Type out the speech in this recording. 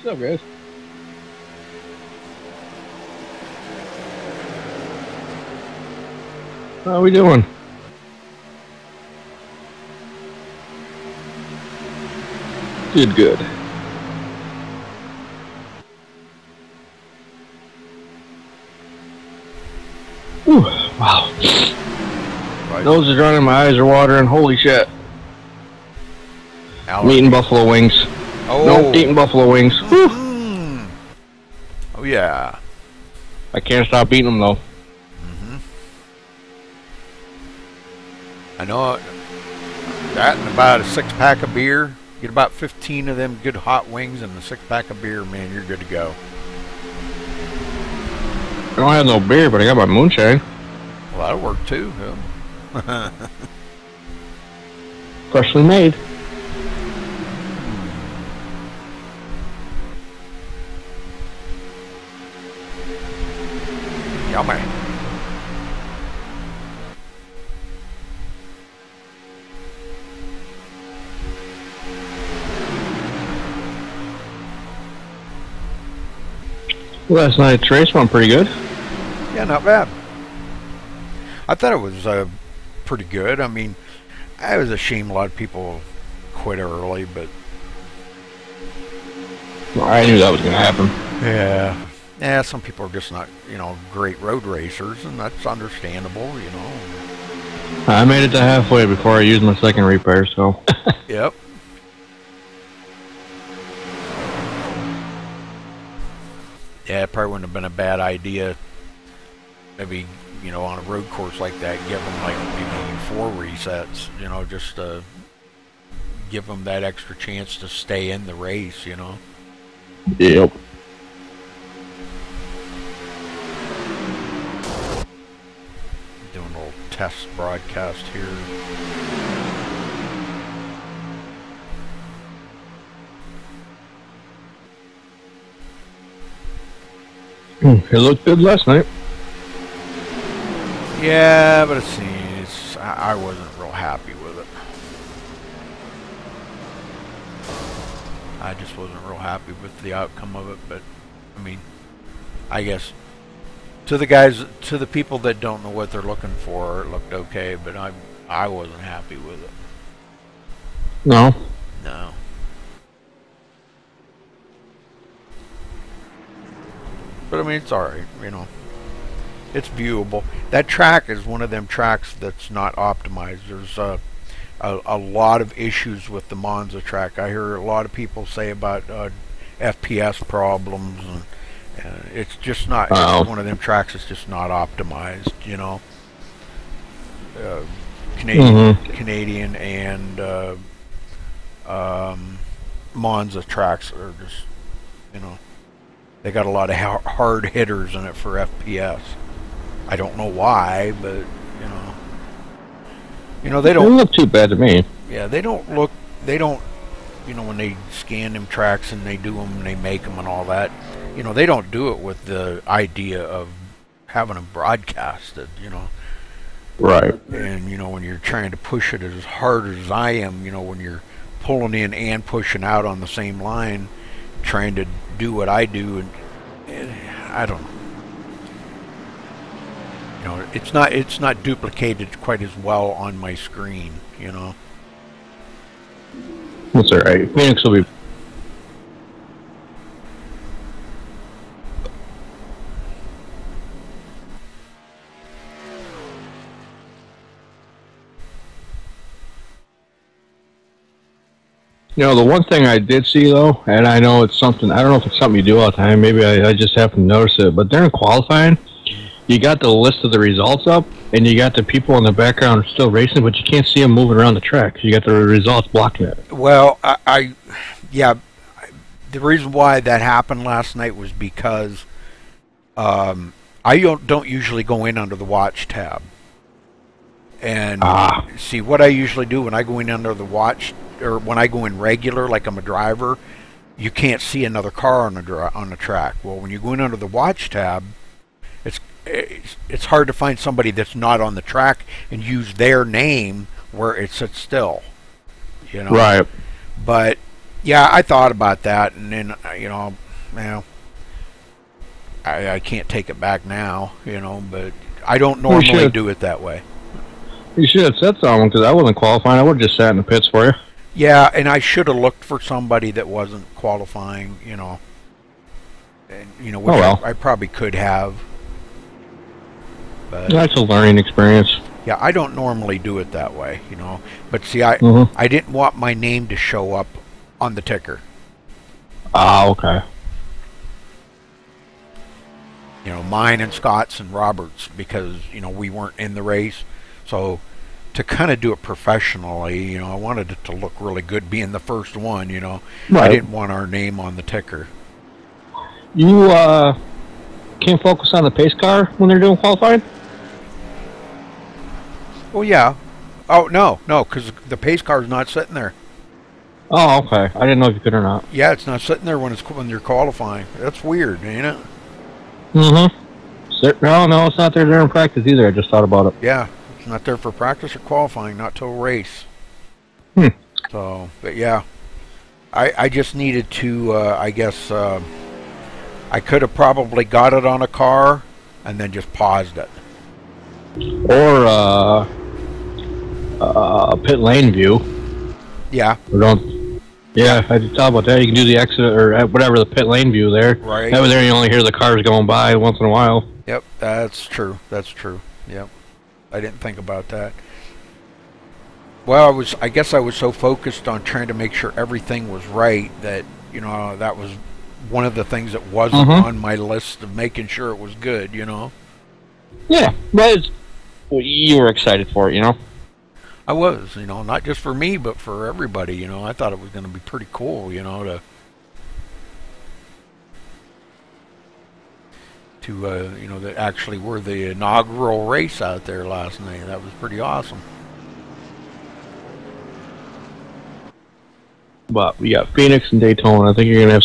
What's up, guys? How are we doing? Good, good. Whew, wow. Nose is running, my eyes are watering. Holy shit. I'm eating buffalo wings. Oh. Nope, eating buffalo wings. Mm-hmm. Oh, yeah. I can't stop eating them, though. Mm-hmm. I know that and about a 6-pack of beer. Get about 15 of them good hot wings and a 6-pack of beer, man, you're good to go. I don't have no beer, but I got my moonshine. Well, that'll work too. Yeah. Freshly made. Yummy. Last night's race went pretty good. Yeah, not bad. I thought it was pretty good. I mean, it was a shame a lot of people quit early, but... Well, I knew that was going to happen. Yeah. Yeah, some people are just not, great road racers, and that's understandable, I made it to halfway before I used my second repair, so... Yep. Yeah, it probably wouldn't have been a bad idea. Maybe, on a road course like that, give them like maybe 4 resets, just to give them that extra chance to stay in the race, Yep. Doing a little test broadcast here. It looked good last night. Yeah, but I wasn't real happy with it. I just wasn't real happy with the outcome of it, but I mean, I guess to the people that don't know what they're looking for, it looked okay, but I wasn't happy with it. No. No. But I mean, it's alright, It's viewable. That track is one of them tracks that's not optimized. There's a lot of issues with the Monza track. I hear a lot of people say about FPS problems, and it's just not. It's one of them tracks that's just not optimized. Canadian and Monza tracks are just, they got a lot of hard hitters in it for FPS. I don't know why, but they don't look too bad to me. Yeah, they don't. When they scan them tracks and they do them and they make them and all that, they don't do it with the idea of having them broadcasted. Right. And when you're trying to push it as hard as I am, when you're pulling in and pushing out on the same line, trying to do what I do, and I don't know. It's not duplicated quite as well on my screen, That's alright. Phoenix will be... the one thing I did see, though, and I know it's something, I don't know if it's something you do all the time, maybe I just happen to notice it, but during qualifying, you got the list of the results up, and you got the people in the background still racing, but you can't see them moving around the track. You got the results blocking it. Well, yeah, the reason why that happened last night was because I don't usually go in under the watch tab. And see, what I usually do when I go in under the watch, or when I go in regular, like I'm a driver, you can't see another car on the track. Well, when you go in under the watch tab, it's hard to find somebody that's not on the track and use their name where it sits still. Right. But Yeah, I thought about that, and then well, I can't take it back now, but I don't normally do it that way. You should have said something, because I wasn't qualifying. I would have just sat in the pits for you. Yeah, and I should have looked for somebody that wasn't qualifying, and, which I probably could have. But that's a learning experience. Yeah, I don't normally do it that way, But see, I didn't want my name to show up on the ticker. Ah, okay. Mine and Scott's and Robert's, because we weren't in the race. So to kind of do it professionally, I wanted it to look really good being the first one, Right. I didn't want our name on the ticker. You can't focus on the pace car when they're doing qualifying? Well, yeah. Oh, no, because the pace car's not sitting there. Oh, okay. I didn't know if you could or not. Yeah, it's not sitting there when you're qualifying. That's weird, ain't it? Mm-hmm. No, it's not there during practice either. I just thought about it. Yeah, it's not there for practice or qualifying, not till race. So, but yeah, I just needed to, I guess, I could have probably got it on a car and then just paused it. Or pit lane view. Yeah. Or don't. Yeah, I just thought about that. You can do the exit or whatever, the pit lane view there. Right. That way there you only hear the cars going by once in a while. Yep, that's true. That's true. Yep. I didn't think about that. Well, I guess I was so focused on trying to make sure everything was right that, that was one of the things that wasn't on my list of making sure it was good, Yeah, but you were excited for it, I was, not just for me, but for everybody, I thought it was going to be pretty cool, that actually were the inaugural race out there last night. That was pretty awesome. But we got Phoenix and Daytona. I think you're going to have